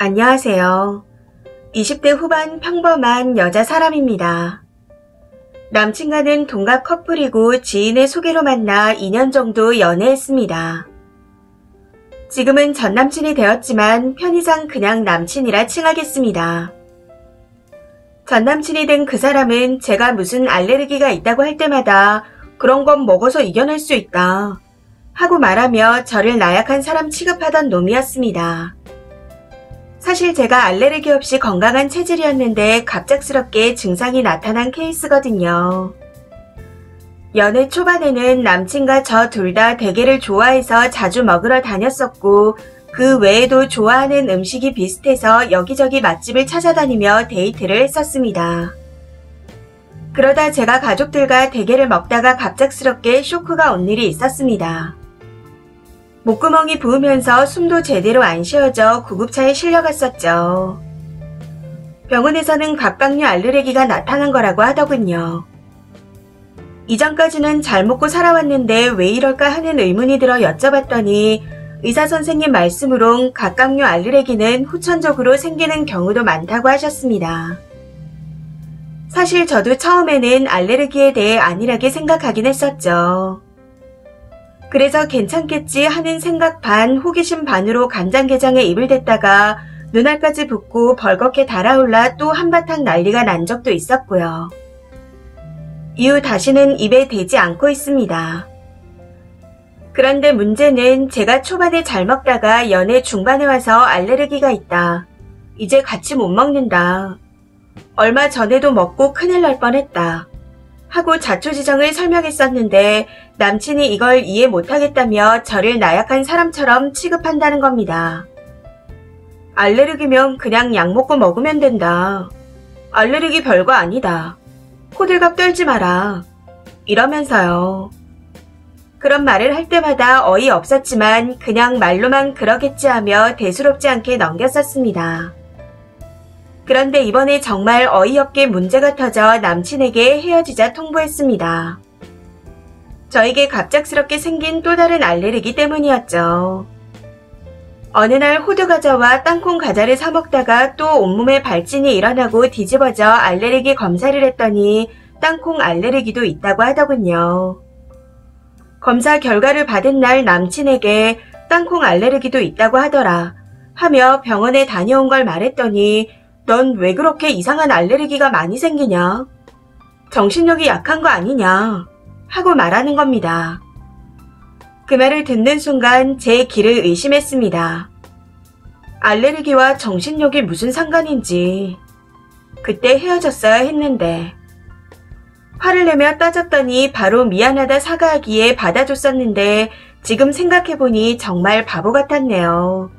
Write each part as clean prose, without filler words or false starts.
안녕하세요. 20대 후반 평범한 여자 사람입니다. 남친과는 동갑 커플이고 지인의 소개로 만나 2년 정도 연애했습니다. 지금은 전남친이 되었지만 편의상 그냥 남친이라 칭하겠습니다. 전남친이 된 그 사람은 제가 무슨 알레르기가 있다고 할 때마다 그런 건 먹어서 이겨낼 수 있다 하고 말하며 저를 나약한 사람 취급하던 놈이었습니다. 사실 제가 알레르기 없이 건강한 체질이었는데 갑작스럽게 증상이 나타난 케이스거든요. 연애 초반에는 남친과 저 둘 다 대게를 좋아해서 자주 먹으러 다녔었고 그 외에도 좋아하는 음식이 비슷해서 여기저기 맛집을 찾아다니며 데이트를 했었습니다. 그러다 제가 가족들과 대게를 먹다가 갑작스럽게 쇼크가 온 일이 있었습니다. 목구멍이 부으면서 숨도 제대로 안 쉬어져 구급차에 실려갔었죠. 병원에서는 갑각류 알레르기가 나타난 거라고 하더군요. 이전까지는 잘 먹고 살아왔는데 왜 이럴까 하는 의문이 들어 여쭤봤더니 의사 선생님 말씀으론 갑각류 알레르기는 후천적으로 생기는 경우도 많다고 하셨습니다. 사실 저도 처음에는 알레르기에 대해 안일하게 생각하긴 했었죠. 그래서 괜찮겠지 하는 생각 반 호기심 반으로 간장게장에 입을 댔다가 눈알까지 붓고 벌겋게 달아올라 또 한바탕 난리가 난 적도 있었고요. 이후 다시는 입에 대지 않고 있습니다. 그런데 문제는 제가 초반에 잘 먹다가 연애 중반에 와서 알레르기가 있다. 이제 같이 못 먹는다. 얼마 전에도 먹고 큰일 날 뻔했다. 하고 자초지정을 설명했었는데 남친이 이걸 이해 못하겠다며 저를 나약한 사람처럼 취급한다는 겁니다. 알레르기면 그냥 약 먹고 먹으면 된다. 알레르기 별거 아니다. 호들갑 떨지 마라. 이러면서요. 그런 말을 할 때마다 어이없었지만 그냥 말로만 그러겠지 하며 대수롭지 않게 넘겼었습니다. 그런데 이번에 정말 어이없게 문제가 터져 남친에게 헤어지자 통보했습니다. 저에게 갑작스럽게 생긴 또 다른 알레르기 때문이었죠. 어느 날 호두과자와 땅콩 과자를 사 먹다가 또 온몸에 발진이 일어나고 뒤집어져 알레르기 검사를 했더니 땅콩 알레르기도 있다고 하더군요. 검사 결과를 받은 날 남친에게 땅콩 알레르기도 있다고 하더라 하며 병원에 다녀온 걸 말했더니 넌 왜 그렇게 이상한 알레르기가 많이 생기냐? 정신력이 약한 거 아니냐? 하고 말하는 겁니다. 그 말을 듣는 순간 제 귀를 의심했습니다. 알레르기와 정신력이 무슨 상관인지. 그때 헤어졌어야 했는데. 화를 내며 따졌더니 바로 미안하다 사과하기에 받아줬었는데 지금 생각해보니 정말 바보 같았네요.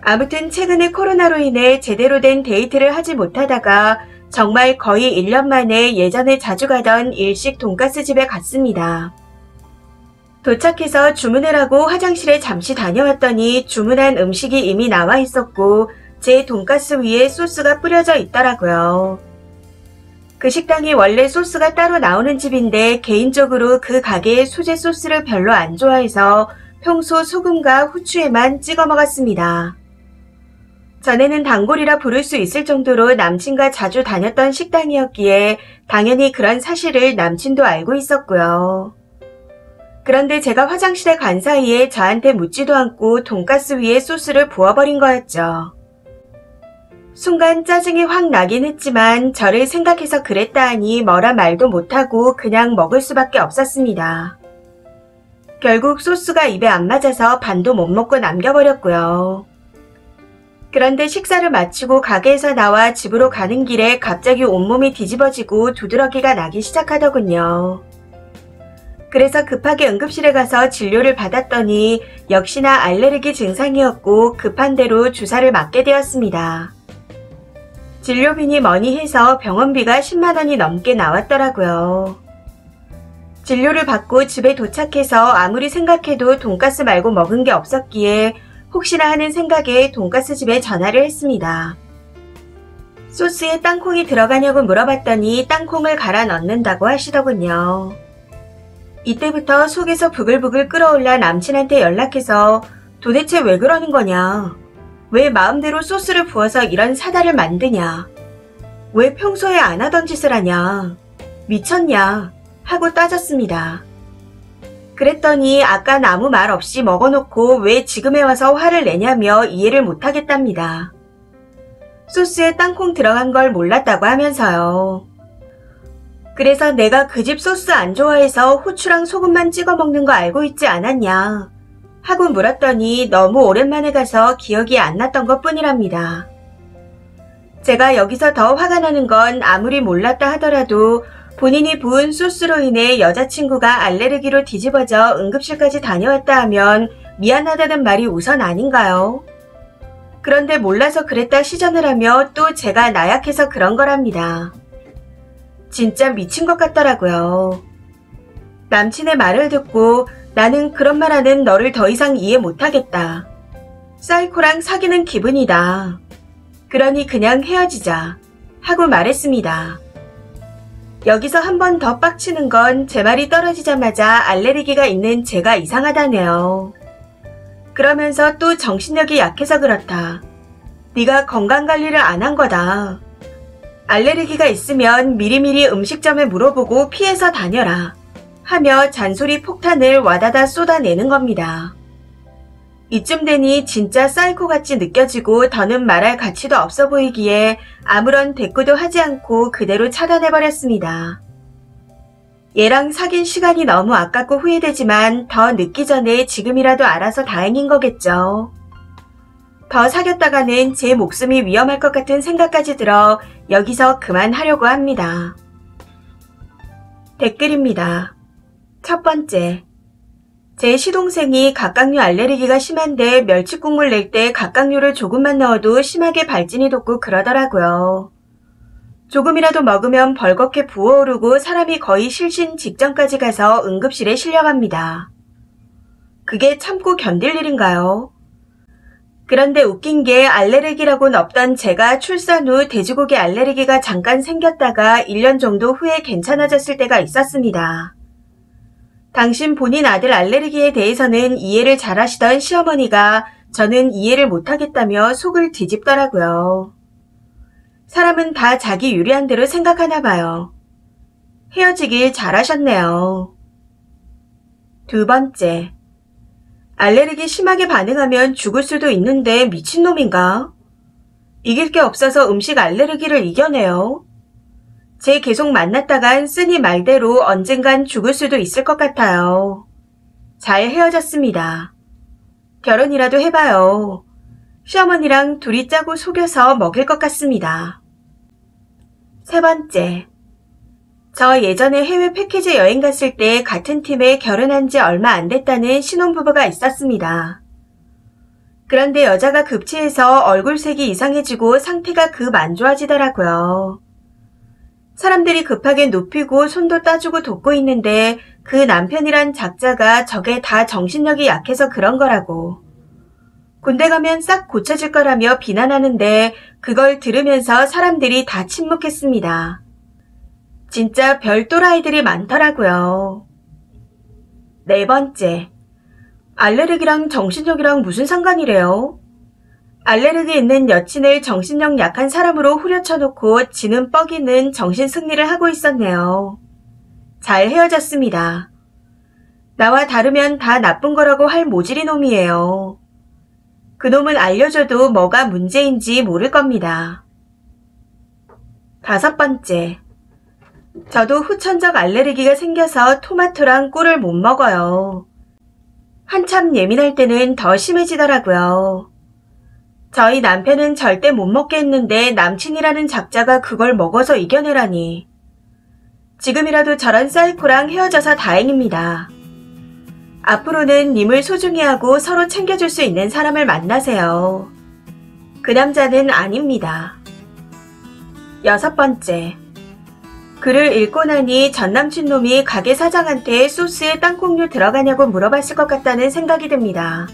아무튼 최근에 코로나로 인해 제대로 된 데이트를 하지 못하다가 정말 거의 1년 만에 예전에 자주 가던 일식 돈가스 집에 갔습니다. 도착해서 주문을 하고 화장실에 잠시 다녀왔더니 주문한 음식이 이미 나와 있었고 제 돈가스 위에 소스가 뿌려져 있더라고요. 그 식당이 원래 소스가 따로 나오는 집인데 개인적으로 그 가게의 수제 소스를 별로 안 좋아해서 평소 소금과 후추에만 찍어 먹었습니다. 전에는 단골이라 부를 수 있을 정도로 남친과 자주 다녔던 식당이었기에 당연히 그런 사실을 남친도 알고 있었고요. 그런데 제가 화장실에 간 사이에 저한테 묻지도 않고 돈가스 위에 소스를 부어버린 거였죠. 순간 짜증이 확 나긴 했지만 저를 생각해서 그랬다 하니 뭐라 말도 못하고 그냥 먹을 수밖에 없었습니다. 결국 소스가 입에 안 맞아서 반도 못 먹고 남겨버렸고요. 그런데 식사를 마치고 가게에서 나와 집으로 가는 길에 갑자기 온몸이 뒤집어지고 두드러기가 나기 시작하더군요. 그래서 급하게 응급실에 가서 진료를 받았더니 역시나 알레르기 증상이었고 급한 대로 주사를 맞게 되었습니다. 진료비니 뭐니 해서 병원비가 10만 원이 넘게 나왔더라고요. 진료를 받고 집에 도착해서 아무리 생각해도 돈가스 말고 먹은 게 없었기에 혹시나 하는 생각에 돈가스 집에 전화를 했습니다. 소스에 땅콩이 들어가냐고 물어봤더니 땅콩을 갈아 넣는다고 하시더군요. 이때부터 속에서 부글부글 끓어올라 남친한테 연락해서 도대체 왜 그러는 거냐? 왜 마음대로 소스를 부어서 이런 사달을 만드냐? 왜 평소에 안 하던 짓을 하냐? 미쳤냐? 하고 따졌습니다. 그랬더니 아깐 아무 말 없이 먹어놓고 왜 지금에 와서 화를 내냐며 이해를 못하겠답니다. 소스에 땅콩 들어간 걸 몰랐다고 하면서요. 그래서 내가 그 집 소스 안 좋아해서 후추랑 소금만 찍어 먹는 거 알고 있지 않았냐? 하고 물었더니 너무 오랜만에 가서 기억이 안 났던 것 뿐이랍니다. 제가 여기서 더 화가 나는 건 아무리 몰랐다 하더라도 본인이 부은 소스로 인해 여자친구가 알레르기로 뒤집어져 응급실까지 다녀왔다 하면 미안하다는 말이 우선 아닌가요? 그런데 몰라서 그랬다 시전을 하며 또 제가 나약해서 그런 거랍니다. 진짜 미친 것 같더라고요. 남친의 말을 듣고 나는 그런 말 하는 너를 더 이상 이해 못하겠다. 사이코랑 사귀는 기분이다. 그러니 그냥 헤어지자 하고 말했습니다. 여기서 한 번 더 빡치는 건 제 말이 떨어지자마자 알레르기가 있는 제가 이상하다네요. 그러면서 또 정신력이 약해서 그렇다. 네가 건강관리를 안 한 거다. 알레르기가 있으면 미리미리 음식점에 물어보고 피해서 다녀라 하며 잔소리 폭탄을 와다다 쏟아내는 겁니다. 이쯤 되니 진짜 사이코같이 느껴지고 더는 말할 가치도 없어 보이기에 아무런 대꾸도 하지 않고 그대로 차단해버렸습니다. 얘랑 사귄 시간이 너무 아깝고 후회되지만 더 늦기 전에 지금이라도 알아서 다행인 거겠죠. 더 사귀었다가는 제 목숨이 위험할 것 같은 생각까지 들어 여기서 그만하려고 합니다. 댓글입니다. 첫 번째. 제 시동생이 각각류 알레르기가 심한데 멸치국물 낼 때 각각류를 조금만 넣어도 심하게 발진이 돋고 그러더라고요. 조금이라도 먹으면 벌겋게 부어오르고 사람이 거의 실신 직전까지 가서 응급실에 실려갑니다. 그게 참고 견딜 일인가요? 그런데 웃긴 게 알레르기라고는 없던 제가 출산 후 돼지고기 알레르기가 잠깐 생겼다가 1년 정도 후에 괜찮아졌을 때가 있었습니다. 당신 본인 아들 알레르기에 대해서는 이해를 잘하시던 시어머니가 저는 이해를 못하겠다며 속을 뒤집더라고요. 사람은 다 자기 유리한 대로 생각하나 봐요. 헤어지길 잘하셨네요. 두 번째. 알레르기 심하게 반응하면 죽을 수도 있는데 미친놈인가? 이길 게 없어서 음식 알레르기를 이겨내요. 쟤 계속 만났다간 쓰니 말대로 언젠간 죽을 수도 있을 것 같아요. 잘 헤어졌습니다. 결혼이라도 해봐요. 시어머니랑 둘이 짜고 속여서 먹일 것 같습니다. 세 번째. 저 예전에 해외 패키지 여행 갔을 때 같은 팀에 결혼한 지 얼마 안 됐다는 신혼부부가 있었습니다. 그런데 여자가 급체해서 얼굴색이 이상해지고 상태가 급 안 좋아지더라고요. 사람들이 급하게 눕히고 손도 따주고 돕고 있는데 그 남편이란 작자가 저게 다 정신력이 약해서 그런 거라고. 군대 가면 싹 고쳐질 거라며 비난하는데 그걸 들으면서 사람들이 다 침묵했습니다. 진짜 별 또라이들이 많더라고요. 네 번째. 알레르기랑 정신력이랑 무슨 상관이래요? 알레르기 있는 여친을 정신력 약한 사람으로 후려쳐놓고 지는 뻐기는 정신승리를 하고 있었네요. 잘 헤어졌습니다. 나와 다르면 다 나쁜 거라고 할 모질이 놈이에요. 그놈은 알려줘도 뭐가 문제인지 모를 겁니다. 다섯 번째. 저도 후천적 알레르기가 생겨서 토마토랑 꿀을 못 먹어요. 한참 예민할 때는 더 심해지더라고요. 저희 남편은 절대 못 먹게 했는데 남친이라는 작자가 그걸 먹어서 이겨내라니. 지금이라도 저런 사이코랑 헤어져서 다행입니다. 앞으로는 님을 소중히 하고 서로 챙겨줄 수 있는 사람을 만나세요. 그 남자는 아닙니다. 여섯 번째. 글을 읽고 나니 전남친 놈이 가게 사장한테 소스에 땅콩류 들어가냐고 물어봤을 것 같다는 생각이 듭니다.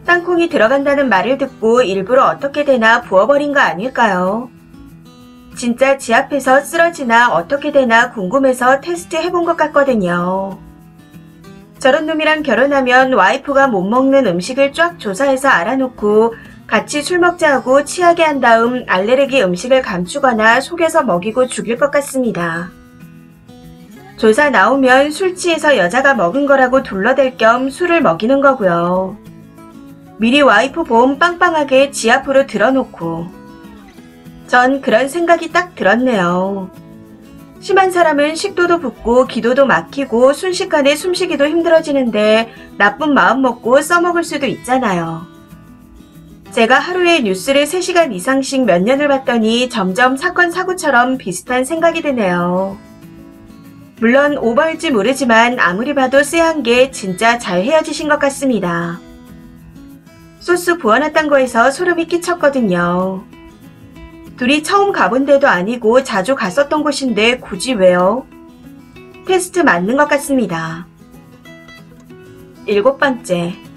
땅콩이 들어간다는 말을 듣고 일부러 어떻게 되나 부어버린 거 아닐까요? 진짜 지 앞에서 쓰러지나 어떻게 되나 궁금해서 테스트 해본 것 같거든요. 저런 놈이랑 결혼하면 와이프가 못 먹는 음식을 쫙 조사해서 알아놓고 같이 술 먹자고 취하게 한 다음 알레르기 음식을 감추거나 속여서 먹이고 죽일 것 같습니다. 조사 나오면 술 취해서 여자가 먹은 거라고 둘러댈 겸 술을 먹이는 거고요. 미리 와이프 보험 빵빵하게 지 앞으로 들어놓고. 전 그런 생각이 딱 들었네요. 심한 사람은 식도도 붓고 기도도 막히고 순식간에 숨쉬기도 힘들어지는데 나쁜 마음 먹고 써먹을 수도 있잖아요. 제가 하루에 뉴스를 3시간 이상씩 몇 년을 봤더니 점점 사건 사고처럼 비슷한 생각이 드네요. 물론 오버일지 모르지만 아무리 봐도 쎄한 게 진짜 잘 헤어지신 것 같습니다. 소스 부어놨단 거에서 소름이 끼쳤거든요. 둘이 처음 가본 데도 아니고 자주 갔었던 곳인데 굳이 왜요? 테스트 맞는 것 같습니다. 7번째.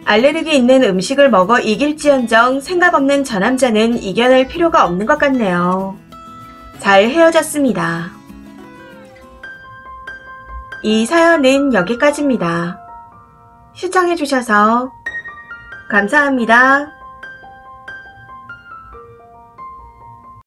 알레르기 있는 음식을 먹어 이길지언정 생각 없는 저 남자는 이겨낼 필요가 없는 것 같네요. 잘 헤어졌습니다. 이 사연은 여기까지입니다. 시청해주셔서 감사합니다.